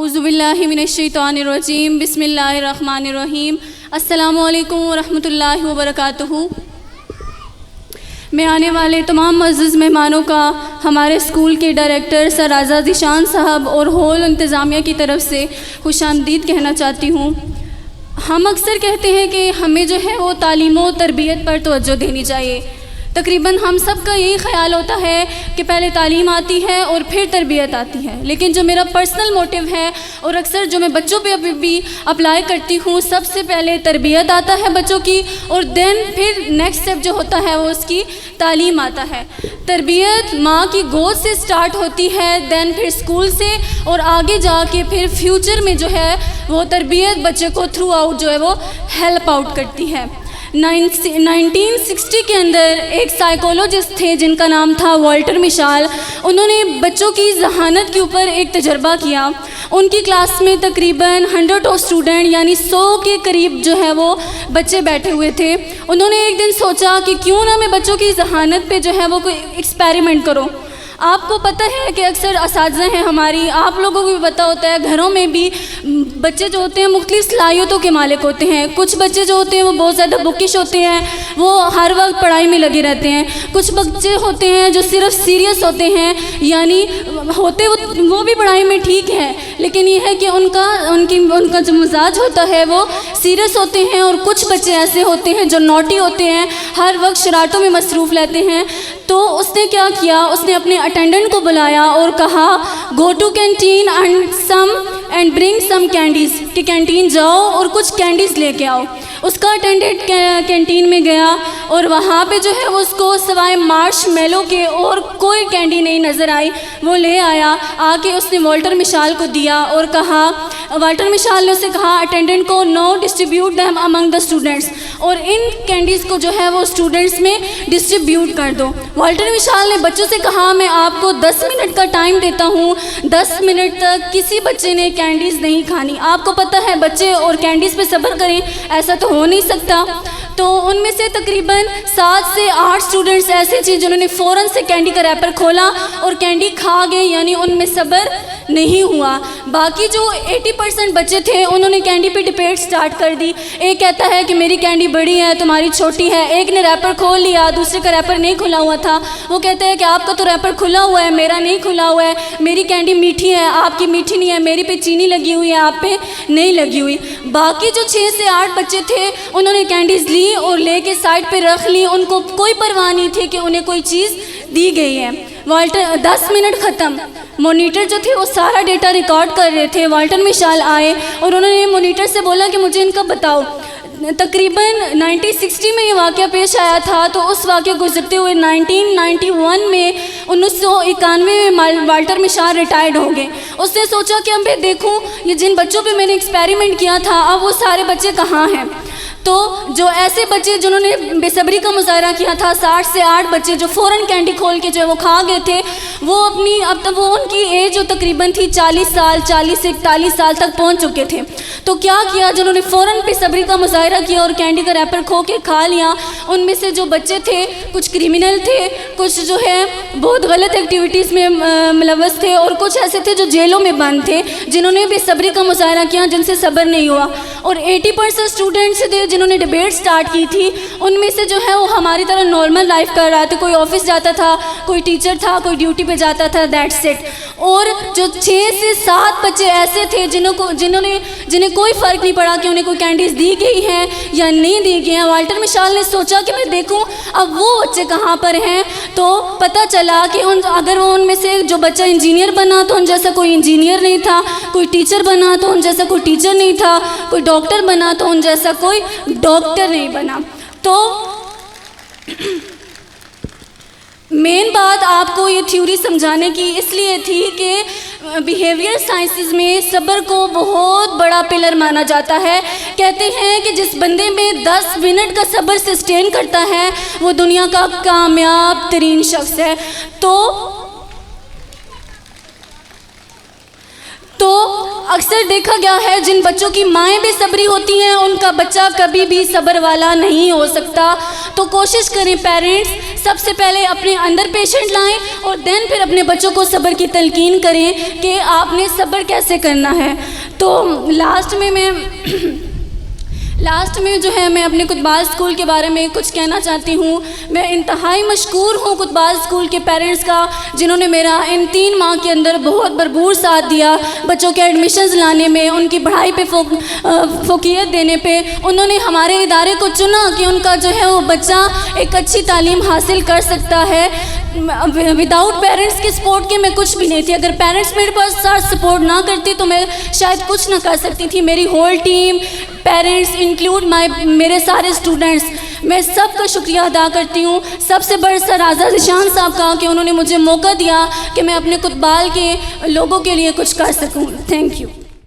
اعوذ باللہ من الشیطان الرجیم بسم اللہ الرحمن الرحیم السلام علیکم ورحمۃ اللہ وبرکاتہ۔ میں آنے والے تمام معزز مہمانوں کا ہمارے اسکول کے ڈائریکٹر سر رازا ذیشان صاحب اور ہول انتظامیہ کی طرف سے خوش آمدید کہنا چاہتی ہوں۔ ہم اکثر کہتے ہیں کہ ہمیں جو ہے وہ تعلیم و تربیت پر توجہ دینی چاہیے۔ تقریباً ہم سب کا یہی خیال ہوتا ہے کہ پہلے تعلیم آتی ہے اور پھر تربیت آتی ہے، لیکن جو میرا پرسنل موٹیو ہے اور اکثر جو میں بچوں پہ ابھی بھی اپلائی کرتی ہوں، سب سے پہلے تربیت آتا ہے بچوں کی، اور دین پھر نیکسٹ اسٹیپ جو ہوتا ہے وہ اس کی تعلیم آتا ہے۔ تربیت ماں کی گود سے سٹارٹ ہوتی ہے، دین پھر اسکول سے، اور آگے جا کے پھر فیوچر میں جو ہے وہ تربیت بچے کو تھرو آؤٹ جو ہے وہ ہیلپ آؤٹ کرتی ہے۔ 1960 کے اندر ایک سائیکولوجسٹ تھے جن کا نام تھا والٹر مشال۔ انہوں نے بچوں کی ذہانت کے اوپر ایک تجربہ کیا۔ ان کی کلاس میں تقریباً 100 اسٹوڈنٹ یعنی 100 کے قریب جو ہے وہ بچے بیٹھے ہوئے تھے۔ انہوں نے ایک دن سوچا کہ کیوں نہ میں بچوں کی ذہانت پہ جو ہے وہ کوئی ایکسپیریمنٹ کروں۔ آپ کو پتہ ہے کہ اکثر اساتذہ ہیں ہماری، آپ لوگوں کو بھی پتہ ہوتا ہے، گھروں میں بھی بچے جو ہوتے ہیں مختلف صلاحیتوں کے مالک ہوتے ہیں۔ کچھ بچے جو ہوتے ہیں وہ بہت زیادہ بکش ہوتے ہیں، وہ ہر وقت پڑھائی میں لگے رہتے ہیں۔ کچھ بچے ہوتے ہیں جو صرف سیریس ہوتے ہیں، یعنی ہوتے وہ بھی پڑھائی میں ٹھیک ہے، لیکن یہ ہے کہ ان کا جو مزاج ہوتا ہے وہ سیریس ہوتے ہیں۔ اور کچھ بچے ایسے ہوتے ہیں جو نوٹی ہوتے ہیں، ہر وقت شرارتوں میں مصروف رہتے ہیں۔ تو اس نے کیا کیا، اس نے اپنے اٹینڈنٹ کو بلایا اور کہا go to canteen and bring some candies, کہ کینٹین جاؤ اور کچھ کینڈیز لے کے آؤ۔ اس کا اٹینڈنٹ کینٹین میں گیا اور وہاں پہ جو ہے وہ اس کو سوائے مارش میلو کے اور کوئی کینڈی نہیں نظر آئی۔ وہ لے آیا، آ کے اس نے والٹر مشال کو دیا اور کہا، والٹر مشال نے اسے کہا اٹینڈنٹ کو no distribute them among the students, اور ان کینڈیز کو جو ہے وہ اسٹوڈنٹس میں ڈسٹریبیوٹ کر دو۔ والٹر مشال نے بچوں سے کہا میں آپ کو 10 منٹ کا ٹائم دیتا ہوں، 10 منٹ تک کسی بچے نے کینڈیز نہیں کھانی۔ آپ کو پتہ ہے بچے اور کینڈیز پہ صبر کریں ایسا تو ہو نہیں سکتا۔ تو ان میں سے تقریباً 7 سے 8 اسٹوڈنٹس ایسے تھے جنہوں نے فوراً سے کینڈی کا ریپر کھولا اور کینڈی کھا گئے، یعنی ان میں صبر نہیں ہوا۔ باقی جو 80% بچے تھے انہوں نے کینڈی پہ ڈبیٹ سٹارٹ کر دی۔ ایک کہتا ہے کہ میری کینڈی بڑی ہے تمہاری چھوٹی ہے، ایک نے ریپر کھول لیا، دوسرے کا ریپر نہیں کھلا ہوا تھا، وہ کہتا ہے کہ آپ کا تو ریپر کھلا ہوا ہے، میرا نہیں کھلا ہوا ہے، میری کینڈی میٹھی ہے آپ کی میٹھی نہیں ہے، میری پہ چینی لگی ہوئی ہے آپ پہ نہیں لگی ہوئی۔ باقی جو 6 سے 8 بچے تھے انہوں نے کینڈیز لی اور لے کے سائڈ پہ رکھ لی، ان کو کوئی پرواہ نہیں تھی کہ انہیں کوئی چیز دی گئی ہے۔ 10 منٹ ختم، مونیٹر جو تھے وہ سارا ڈیٹا ریکارڈ کر رہے تھے۔ والٹر مشال آئے اور انہوں نے مونیٹر سے بولا کہ مجھے ان کا بتاؤ۔ تقریباً 1960 میں یہ واقعہ پیش آیا تھا، تو اس واقعہ گزرتے ہوئے 1991 میں 1991 میں والٹر مشال ریٹائرڈ ہو گئے۔ اس نے سوچا کہ اب میں دیکھوں یہ جن بچوں پہ میں نے ایکسپیریمنٹ کیا تھا اب وہ سارے بچے کہاں ہیں۔ تو جو ایسے بچے جنہوں نے بے صبری کا مظاہرہ کیا تھا، 60 سے 8 بچے جو فوراً کینڈی کھول کے جو ہے وہ کھا گئے تھے، وہ اب تک وہ ان کی ایج جو تقریباً تھی 40 سال، 40 سے 41 سال تک پہنچ چکے تھے۔ تو کیا کیا، جنہوں نے فوراً بے صبری کا مظاہرہ کیا اور کینڈی کا ریپر کھو کے کھا لیا، ان میں سے جو بچے تھے کچھ کریمنل تھے، کچھ جو ہے بہت غلط ایکٹیویٹیز میں ملوث تھے، اور کچھ ایسے تھے جو جیلوں میں بند تھے جنہوں نے بے صبری کا مظاہرہ کیا، جن سے صبر نہیں ہوا۔ اور 80% اسٹوڈنٹس تھے جنہوں نے ڈبیٹ سٹارٹ کی تھی، ان میں سے جو ہے وہ ہماری طرح نارمل لائف کر رہا تھا، کوئی آفس جاتا تھا، کوئی ٹیچر تھا، کوئی ڈیوٹی پہ جاتا تھا، دیٹس اٹ۔ اور جو 6 سے 7 بچے ایسے تھے جنہیں کوئی فرق نہیں پڑا کہ انہیں کوئی کینڈیز دی گئی ہیں یا نہیں دی گئی ہیں۔ والٹر مشال نے سوچا کہ میں دیکھوں اب وہ بچے کہاں پر ہیں۔ تو پتہ چلا کہ اگر وہ ان میں سے جو بچہ انجینئر بنا تو ان جیسا کوئی انجینئر نہیں تھا، کوئی ٹیچر بنا تو ان جیسا کوئی ٹیچر نہیں تھا، کوئی ڈاکٹر بنا تو ان جیسا کوئی ڈاکٹر نہیں بنا۔ تو مین بات آپ کو یہ تھیوری سمجھانے کی اس لیے تھی کہ بیہیویئر سائنسز میں صبر کو بہت بڑا پلر مانا جاتا ہے۔ کہتے ہیں کہ جس بندے میں 10 منٹ کا صبر سسٹین کرتا ہے وہ دنیا کا کامیاب ترین شخص ہے۔ تو اکثر دیکھا گیا ہے جن بچوں کی مائیں بے صبری ہوتی ہیں ان کا بچہ کبھی بھی صبر والا نہیں ہو سکتا. تو کوشش کریں پیرنٹس سب سے پہلے اپنے اندر پیشنٹ لائیں اور دین پھر اپنے بچوں کو صبر کی تلقین کریں کہ آپ نے صبر کیسے کرنا ہے. تو لاسٹ میں جو ہے میں اپنے کتبال اسکول کے بارے میں کچھ کہنا چاہتی ہوں. میں انتہائی مشکور ہوں کتبال اسکول کے پیرنٹس کا جنہوں نے میرا ان 3 ماہ کے اندر بہت بھرپور ساتھ دیا. بچوں کے ایڈمیشنز لانے میں، ان کی پڑھائی پہ فوقیت دینے پہ. انہوں نے ہمارے ادارے کو چنا کہ ان کا جو ہے وہ بچہ ایک اچھی تعلیم حاصل کر سکتا ہے. وداؤٹ پیرنٹس کے سپورٹ کے میں کچھ بھی نہیں تھی. اگر پیرنٹس میرے پاس ساتھ سپورٹ نہ کرتے تو میں شاید کچھ نہ کر سکتی تھی. میری ہول ٹیم، پیرنٹس انکلوڈ میرے سارے اسٹوڈنٹس، میں سب کا شکریہ ادا کرتی ہوں. سب سے بڑھ سر آزاد ذیشان صاحب کا کہ انہوں نے مجھے موقع دیا کہ میں اپنے کتبال کے لوگوں کے لیے کچھ کر سکوں. Thank you.